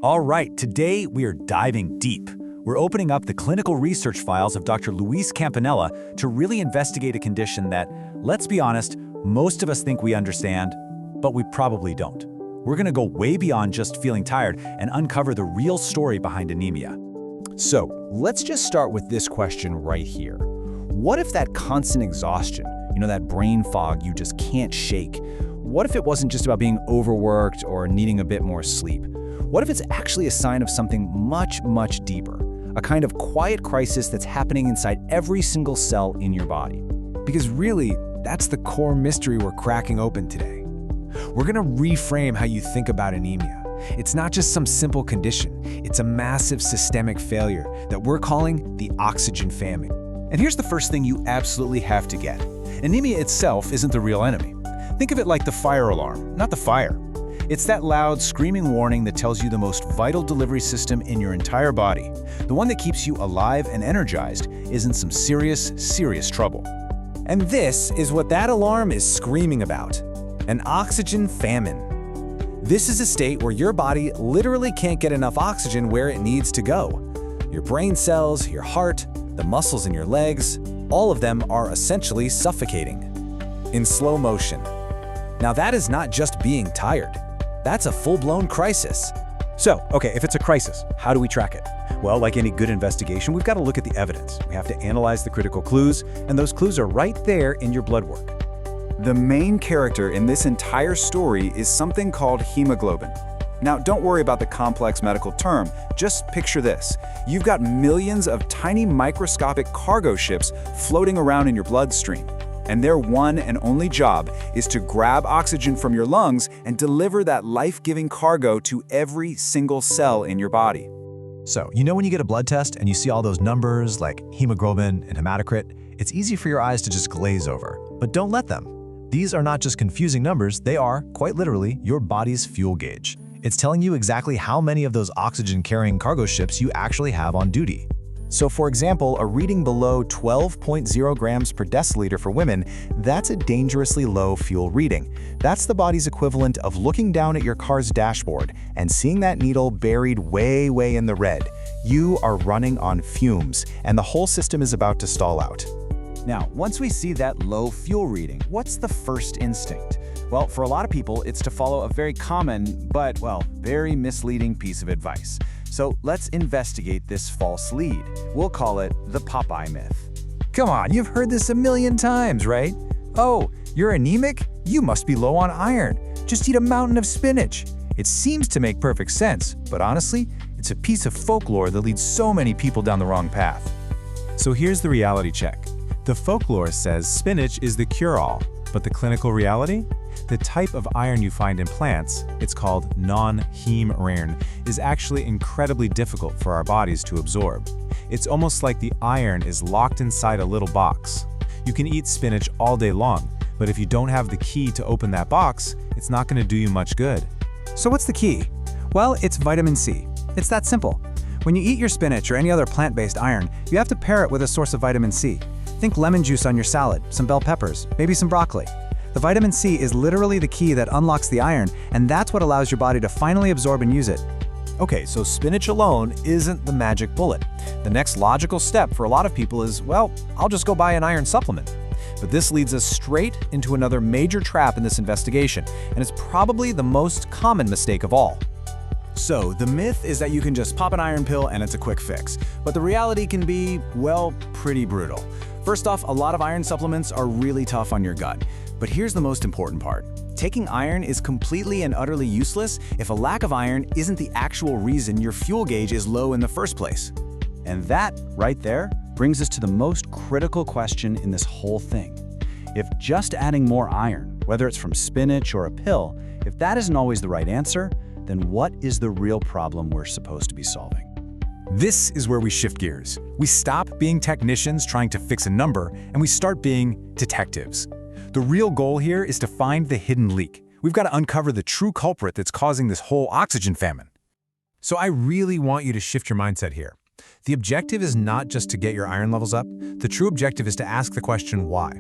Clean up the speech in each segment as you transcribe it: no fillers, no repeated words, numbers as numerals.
All right, today we are diving deep. We're opening up the clinical research files of Dr. Luis Campanella to really investigate a condition that, let's be honest, most of us think we understand, but we probably don't. We're going to go way beyond just feeling tired and uncover the real story behind anemia. So, let's just start with this question right here. What if that constant exhaustion, that brain fog you just can't shake, what if it wasn't just about being overworked or needing a bit more sleep? What if it's actually a sign of something much, much deeper? A kind of quiet crisis that's happening inside every single cell in your body. Because really, that's the core mystery we're cracking open today. We're going to reframe how you think about anemia. It's not just some simple condition. It's a massive systemic failure that we're calling the oxygen famine. And here's the first thing you absolutely have to get. Anemia itself isn't the real enemy. Think of it like the fire alarm, not the fire. It's that loud, screaming warning that tells you the most vital delivery system in your entire body, the one that keeps you alive and energized, is in some serious, serious trouble. And this is what that alarm is screaming about: an oxygen famine. This is a state where your body literally can't get enough oxygen where it needs to go. Your brain cells, your heart, the muscles in your legs, all of them are essentially suffocating in slow motion. Now that is not just being tired. That's a full-blown crisis. So, okay, if it's a crisis, how do we track it? Well, like any good investigation, we've got to look at the evidence. We have to analyze the critical clues, and those clues are right there in your blood work. The main character in this entire story is something called hemoglobin. Now, don't worry about the complex medical term. Just picture this. You've got millions of tiny microscopic cargo ships floating around in your bloodstream. And their one and only job is to grab oxygen from your lungs and deliver that life-giving cargo to every single cell in your body. So, when you get a blood test and you see all those numbers like hemoglobin and hematocrit, it's easy for your eyes to just glaze over. But don't let them. These are not just confusing numbers, they are, quite literally, your body's fuel gauge. It's telling you exactly how many of those oxygen-carrying cargo ships you actually have on duty. So for example, a reading below 12.0 grams per deciliter for women, that's a dangerously low fuel reading. That's the body's equivalent of looking down at your car's dashboard and seeing that needle buried way, way in the red. You are running on fumes, and the whole system is about to stall out. Now, once we see that low fuel reading, what's the first instinct? Well, for a lot of people, it's to follow a very common, but, very misleading piece of advice. So let's investigate this false lead. We'll call it the Popeye myth. Come on, you've heard this a million times, right? Oh, you're anemic? You must be low on iron. Just eat a mountain of spinach. It seems to make perfect sense, but honestly, it's a piece of folklore that leads so many people down the wrong path. So here's the reality check. The folklore says spinach is the cure-all, but the clinical reality? The type of iron you find in plants, it's called non-heme iron, is actually incredibly difficult for our bodies to absorb. It's almost like the iron is locked inside a little box. You can eat spinach all day long, but if you don't have the key to open that box, it's not going to do you much good. So what's the key? Well, it's vitamin C. It's that simple. When you eat your spinach or any other plant-based iron, you have to pair it with a source of vitamin C. Think lemon juice on your salad, some bell peppers, maybe some broccoli. The vitamin C is literally the key that unlocks the iron, and that's what allows your body to finally absorb and use it. Okay, so spinach alone isn't the magic bullet. The next logical step for a lot of people is, I'll just go buy an iron supplement. But this leads us straight into another major trap in this investigation, and it's probably the most common mistake of all. So the myth is that you can just pop an iron pill and it's a quick fix. But the reality can be, pretty brutal. First off, a lot of iron supplements are really tough on your gut. But here's the most important part. Taking iron is completely and utterly useless if a lack of iron isn't the actual reason your fuel gauge is low in the first place. And that, right there, brings us to the most critical question in this whole thing. If just adding more iron, whether it's from spinach or a pill, if that isn't always the right answer, then what is the real problem we're supposed to be solving? This is where we shift gears. We stop being technicians trying to fix a number, and we start being detectives. The real goal here is to find the hidden leak. We've got to uncover the true culprit that's causing this whole oxygen famine. So I really want you to shift your mindset here. The objective is not just to get your iron levels up. The true objective is to ask the question, why?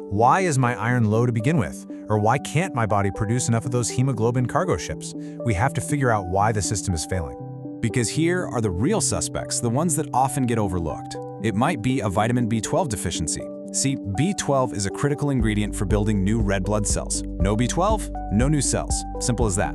Why is my iron low to begin with? Or why can't my body produce enough of those hemoglobin cargo ships? We have to figure out why the system is failing. Because here are the real suspects, the ones that often get overlooked. It might be a vitamin B12 deficiency. See, B12 is a critical ingredient for building new red blood cells. No B12, no new cells. Simple as that.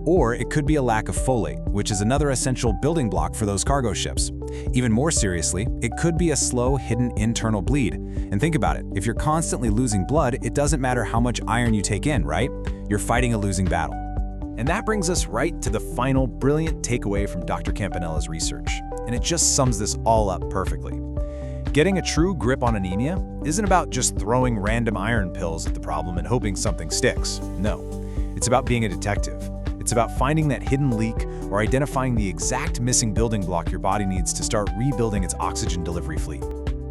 Or it could be a lack of folate, which is another essential building block for those cargo ships. Even more seriously, it could be a slow, hidden internal bleed. And think about it, if you're constantly losing blood, it doesn't matter how much iron you take in, right? You're fighting a losing battle. And that brings us right to the final brilliant takeaway from Dr. Campanella's research. And it just sums this all up perfectly. Getting a true grip on anemia isn't about just throwing random iron pills at the problem and hoping something sticks. No, it's about being a detective. It's about finding that hidden leak or identifying the exact missing building block your body needs to start rebuilding its oxygen delivery fleet.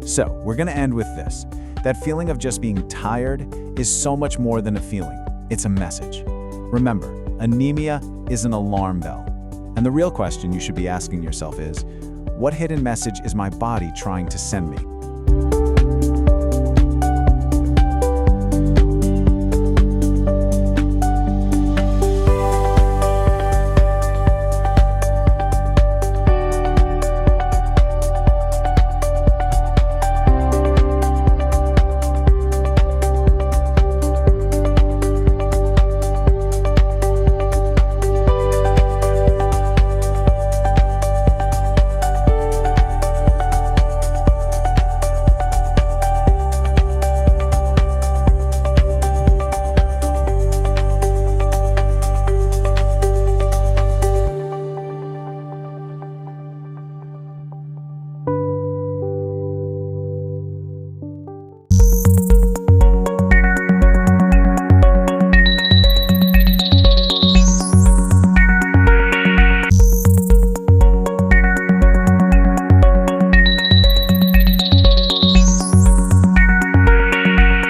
So, we're going to end with this. That feeling of just being tired is so much more than a feeling. It's a message. Remember, anemia is an alarm bell. And the real question you should be asking yourself is, what hidden message is my body trying to send me?